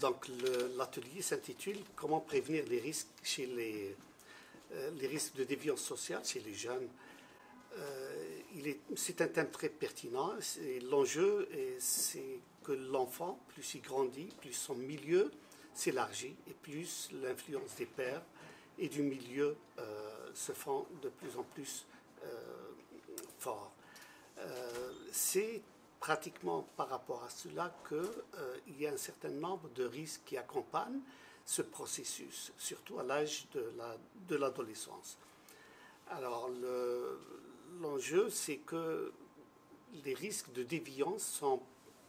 Donc l'atelier s'intitule «Comment prévenir les risques chez les risques de déviance sociale chez les jeunes». C'est un thème très pertinent. L'enjeu, c'est que l'enfant, plus il grandit, plus son milieu s'élargit et plus l'influence des pairs et du milieu se font de plus en plus fort. C'est pratiquement par rapport à cela qu'il y a un certain nombre de risques qui accompagnent ce processus, surtout à l'âge de l'adolescence. Alors, l'enjeu, c'est que les risques de déviance sont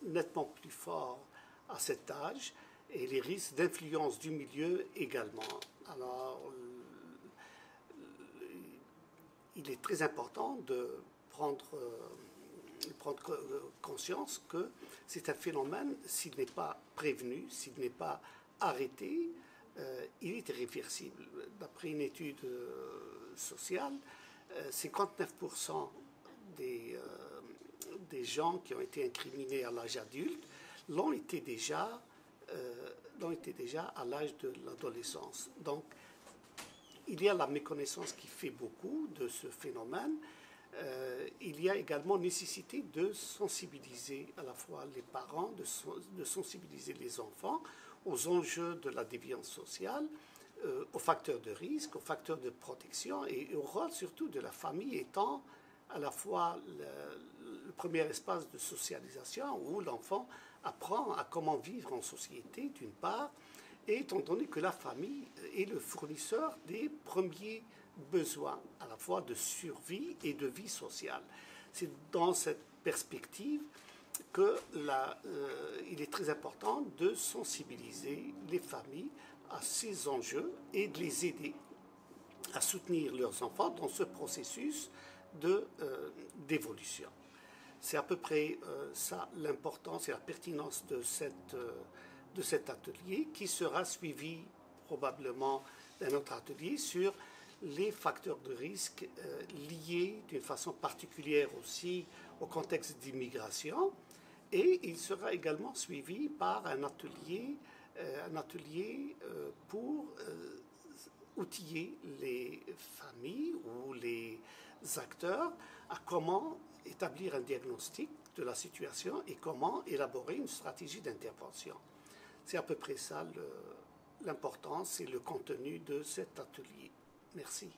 nettement plus forts à cet âge et les risques d'influence du milieu également. Alors, il est très important de prendre conscience que c'est un phénomène, s'il n'est pas prévenu, s'il n'est pas arrêté, il est irréversible. D'après une étude sociale, 59% des gens qui ont été incriminés à l'âge adulte l'ont été déjà à l'âge de l'adolescence. Donc, il y a la méconnaissance qui fait beaucoup de ce phénomène. Il y a également nécessité de sensibiliser à la fois les parents, de sensibiliser les enfants aux enjeux de la déviance sociale, aux facteurs de risque, aux facteurs de protection et au rôle surtout de la famille étant à la fois le premier espace de socialisation où l'enfant apprend à comment vivre en société d'une part, et étant donné que la famille est le fournisseur des premiers besoins à la fois de survie et de vie sociale. C'est dans cette perspective qu'il est très important de sensibiliser les familles à ces enjeux et de les aider à soutenir leurs enfants dans ce processus d'évolution. C'est à peu près ça l'importance et la pertinence de cet atelier qui sera suivi probablement d'un autre atelier sur les facteurs de risque liés d'une façon particulière aussi au contexte d'immigration, et il sera également suivi par un atelier pour outiller les familles ou les acteurs à comment établir un diagnostic de la situation et comment élaborer une stratégie d'intervention. C'est à peu près ça l'importance et le contenu de cet atelier. Merci.